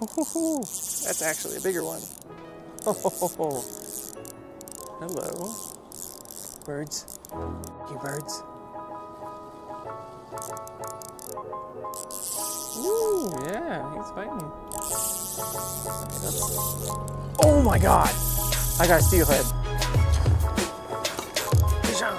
Oh, that's actually a bigger one. Oh, hello. Birds. You birds. Ooh, yeah, he's fighting. Oh my god! I got a steelhead. Fish on.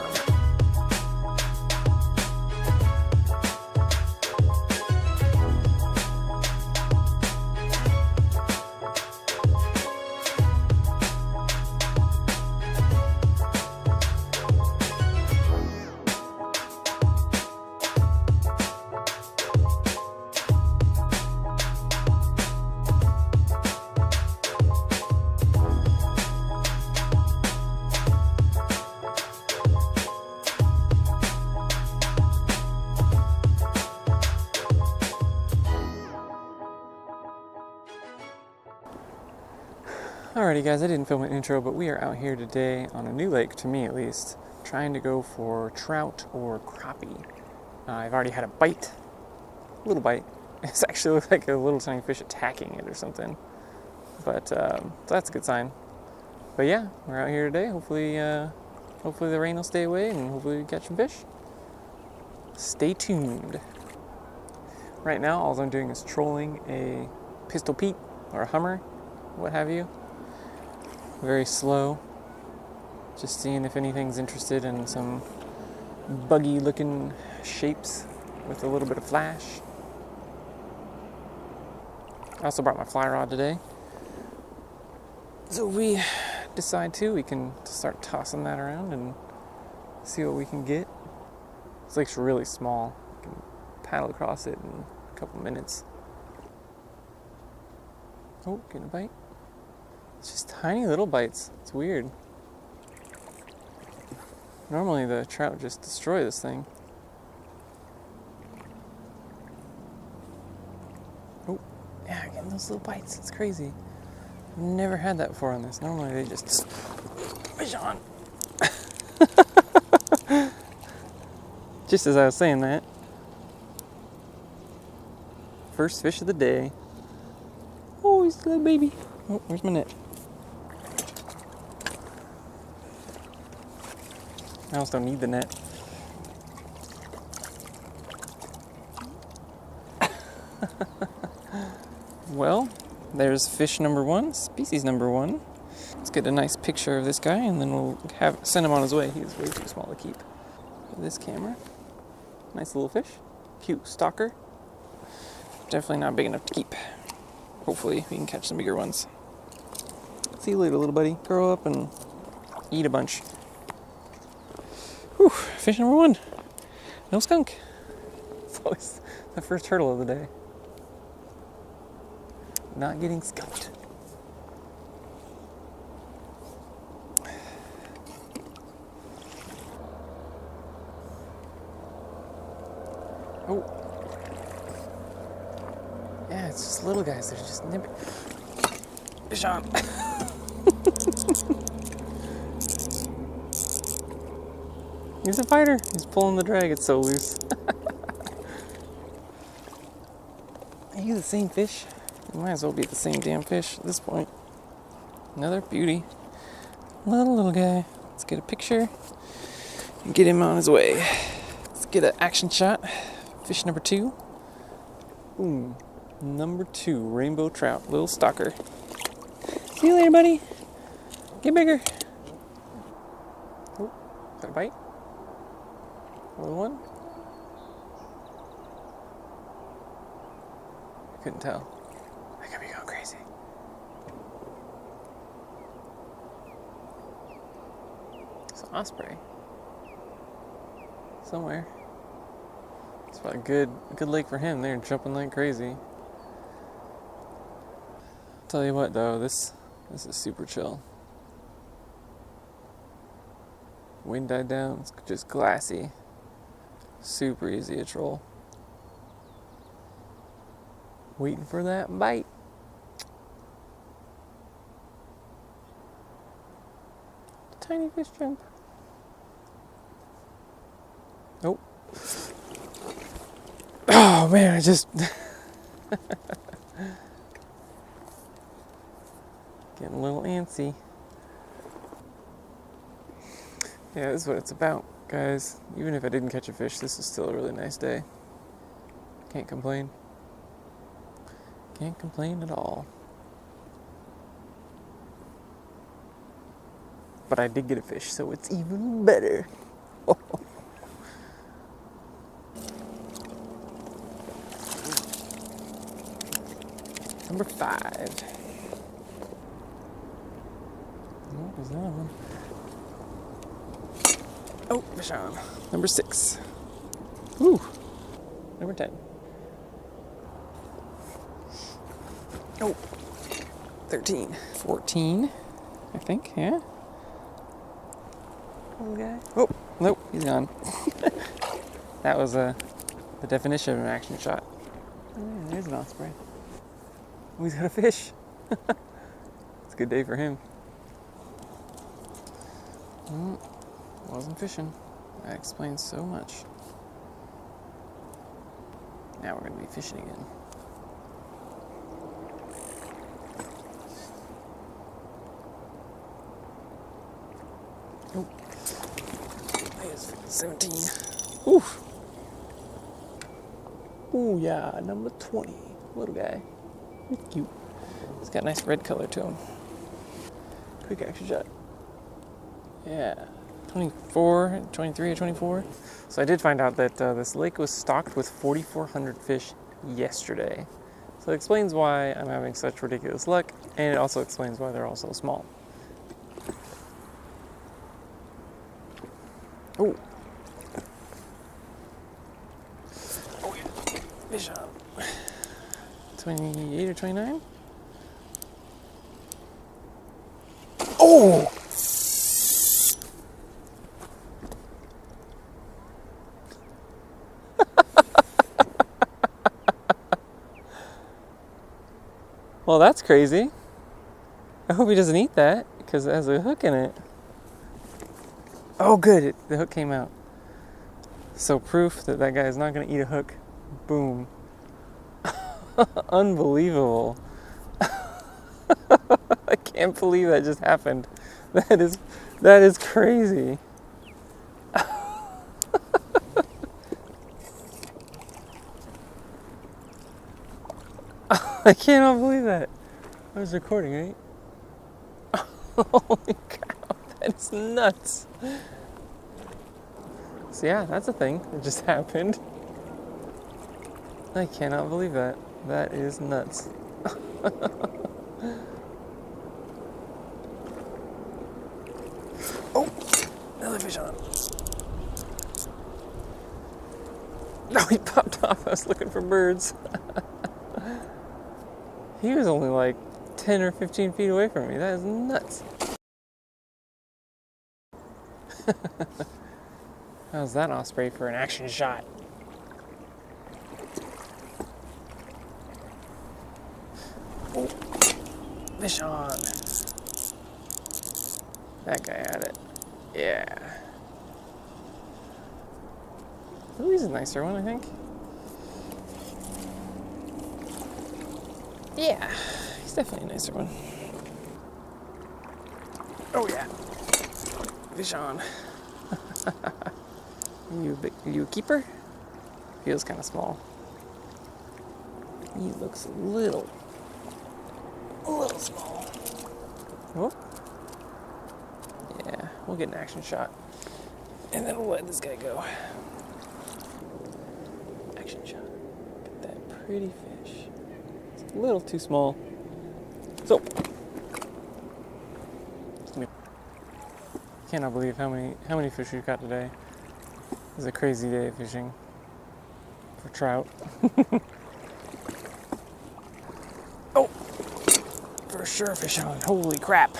Alrighty guys, I didn't film an intro, but we are out here today on a new lake, to me at least, trying to go for trout or crappie. I've already had a bite, little bite. It actually looked like a little tiny fish attacking it or something, but so that's a good sign. But yeah, we're out here today. Hopefully the rain will stay away and hopefully we catch some fish. Stay tuned. Right now, all I'm doing is trolling a Pistol Pete or a Hummer, what have you. Very slow, just seeing if anything's interested in some buggy looking shapes with a little bit of flash. I also brought my fly rod today, so if we decide to, we can start tossing that around and see what we can get. This lake's really small. You can paddle across it in a couple minutes. Oh, getting a bite. It's just tiny little bites. It's weird. Normally the trout just destroy this thing. Oh, yeah, getting those little bites. It's crazy. Never had that before on this. Normally they just fish on. Just as I was saying that. First fish of the day. Oh, he's a little baby. Oh, where's my net? I almost don't need the net. Well, there's fish number one, species number one. Let's get a nice picture of this guy and then we'll send him on his way. He's way too small to keep. This camera. Nice little fish. Cute stalker. Definitely not big enough to keep. Hopefully we can catch some bigger ones. See you later, little buddy. Grow up and eat a bunch. Whew, fish number one. No skunk. It's always the first hurdle of the day. Not getting skunked. Oh. Yeah, it's just little guys. They're just nipping. Fish on. He's a fighter. He's pulling the drag. It's so loose. Are you the same fish? You might as well be the same damn fish at this point. Another beauty. Little guy. Let's get a picture and get him on his way. Let's get an action shot. Fish number two. Ooh, number two, rainbow trout, little stalker. See you later, buddy. Get bigger. Oh, is that a bite? Another one? I couldn't tell. I could be going crazy. It's an osprey. Somewhere. It's probably a good lake for him. They're jumping like crazy. Tell you what though, this is super chill. Wind died down, it's just glassy. Super easy to troll. Waiting for that bite. Tiny fish jump. Nope. Oh man, I just Getting a little antsy. Yeah, this is what it's about, guys. Even if I didn't catch a fish, this is still a really nice day. Can't complain. Can't complain at all. But I did get a fish, so it's even better. Number 5. What was that one? Oh, fish on. Number 6. Ooh. Number 10. Oh. 13. 14, I think, yeah? Little guy. Oh, nope, he's gone. That was the definition of an action shot. Oh, yeah, there's an osprey. Oh, he's got a fish. It's a good day for him. Wasn't fishing. That explains so much. Now we're going to be fishing again. Oh. There's 17. Ooh. Ooh, yeah, number 20. Little guy. He's cute. He's got a nice red color to him. Quick action shot. Yeah. 23 or 24. So I did find out that this lake was stocked with 4,400 fish yesterday. So it explains why I'm having such ridiculous luck, and it also explains why they're all so small. Oh. Oh yeah. Fish on. 28 or 29? Oh! Well, that's crazy. I hope he doesn't eat that, because it has a hook in it. Oh, good. The hook came out. So proof that that guy is not going to eat a hook. Boom. Unbelievable. I can't believe that just happened. That is crazy. I cannot believe that. I was recording, right? Holy cow, that's nuts. So yeah, that's a thing that just happened. I cannot believe that. That is nuts. Oh, another fish on. No, he popped off. I was looking for birds. He was only like 10 or 15 feet away from me. That is nuts. How's that osprey for an action shot? Oh, fish on. That guy had it. Yeah. Ooh, he's a nicer one, I think. Yeah, he's definitely a nicer one. Oh yeah. Fish on. You a keeper? Feels kind of small. He looks a little small. Oh. Yeah, we'll get an action shot. And then we'll let this guy go. Action shot. Get that pretty fish. It's a little too small. So. Cannot believe how many fish we've got today. It's a crazy day of fishing for trout. Oh, for sure fish on. Holy crap.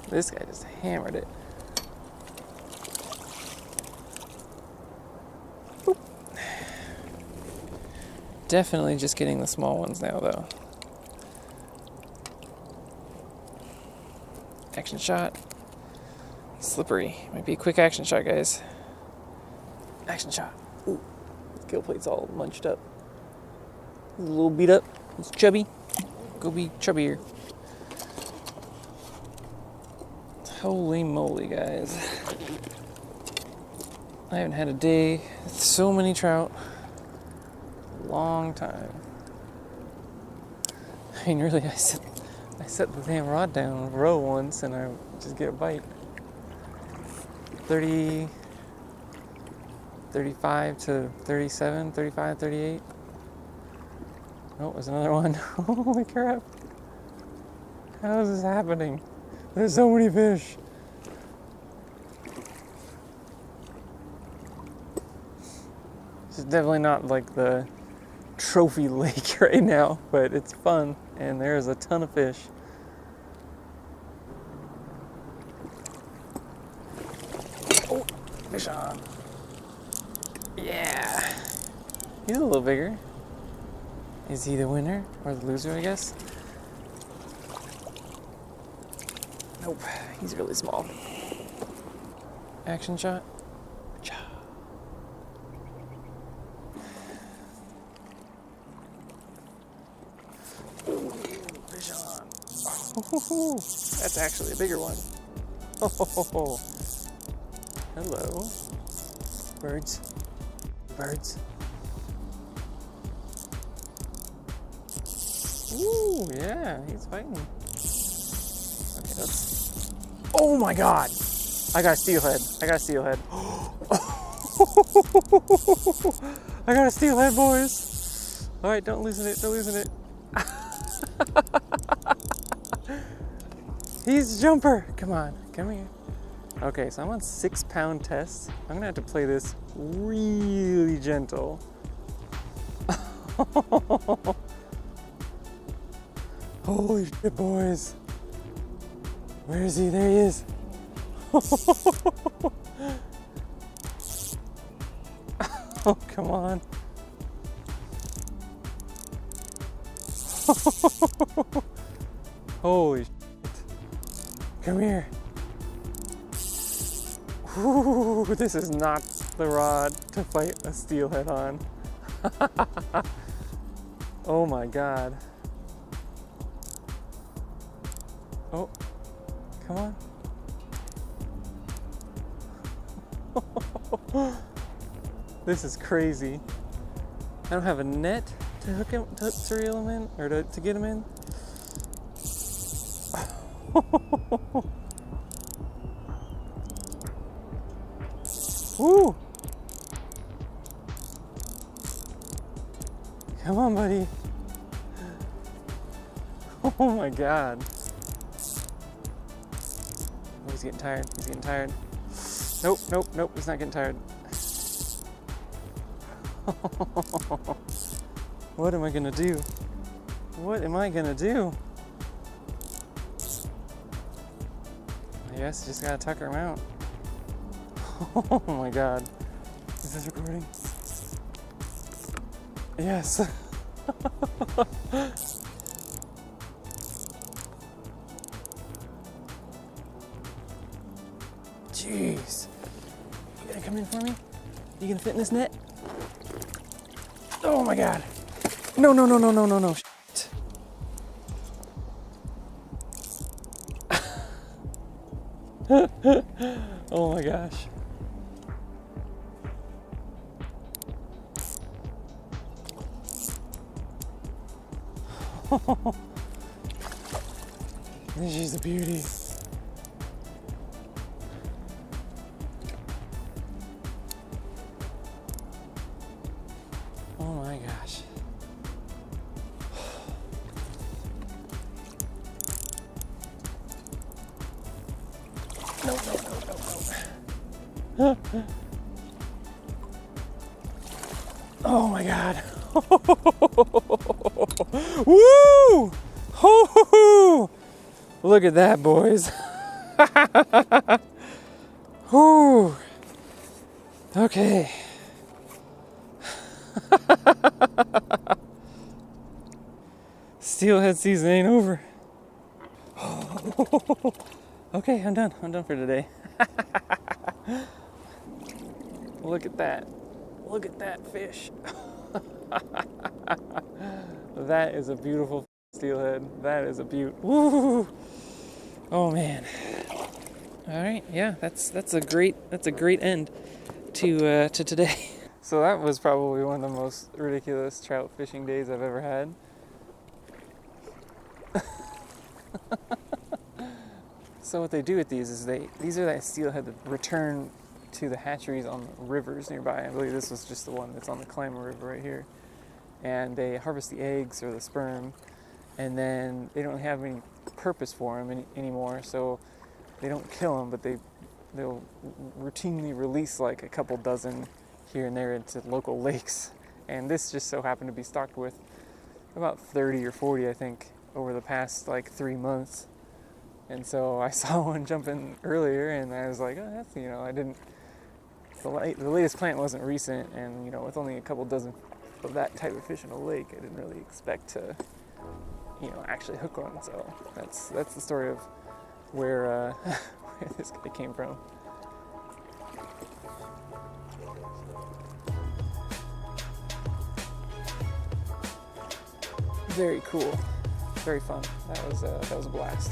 This guy just hammered it. Oop. Definitely just getting the small ones now though. Action shot. Slippery. Might be a quick action shot, guys. Action shot. Ooh, the gill plate's all munched up. He's a little beat up. He's chubby. Go be chubbier. Holy moly, guys. I haven't had a day with so many trout. Long time. I mean, really, I set the damn rod down row once and I just get a bite. 30, 35 to 37, 35, 38. Oh, there's another one. Holy crap. How is this happening? There's so many fish. This is definitely not like the trophy lake right now, but it's fun and there's a ton of fish. Oh, fish on. Yeah. He's a little bigger. Is he the winner or the loser, I guess? Nope, he's really small. Action shot. Cha. Ooh, fish on. Oh, that's actually a bigger one. Oh, hello. Birds. Birds. Ooh, yeah, he's fighting. Okay, let's... Oh my god! I got a steelhead. I got a steelhead. I got a steelhead, boys. Alright, don't loosen it. Don't loosen it. He's a jumper. Come on. Come here. Okay, so I'm on 6-pound test. I'm gonna have to play this really gentle. Holy shit, boys. Where is he? There he is. Oh, come on. Holy shit. Come here. Ooh, this is not the rod to fight a steelhead on. Oh my god. Oh, come on. This is crazy. I don't have a net to hook him, to reel him in, or to get him in. Woo! Come on, buddy. Oh my god. Oh, he's getting tired. He's getting tired. Nope, nope, nope. He's not getting tired. What am I gonna do? What am I gonna do? I guess just gotta tucker him out. Oh my god. Is this recording? Yes. Jeez. You gonna come in for me? You gonna fit in this net? Oh my god. No, no, no, no, no, no, no. Shit. Oh my gosh. This is a beauty. Oh my gosh. No, no, no, no, no. Oh my god. Woo! Ho-ho-ho! Look at that, boys. Whew. Okay. Steelhead season ain't over. Okay, I'm done. I'm done for today. Look at that. Look at that fish. That is a beautiful steelhead. That is a beaut. Woo! Oh man. All right, yeah, that's a great end to today. So that was probably one of the most ridiculous trout fishing days I've ever had. So what they do with these is these are that steelhead that return to the hatcheries on the rivers nearby. I believe this was just the one that's on the Climber River right here. And they harvest the eggs or the sperm, and then they don't have any purpose for them anymore, so they don't kill them, but they'll routinely release like a couple dozen here and there into local lakes. And this just so happened to be stocked with about 30 or 40, I think, over the past like 3 months. And so I saw one jump in earlier, and I was like, oh, that's, I didn't, the latest plant wasn't recent, and with only a couple dozen of that type of fish in a lake, I didn't really expect to, actually hook one. So that's the story of where this guy came from. Very cool, very fun. That was a blast.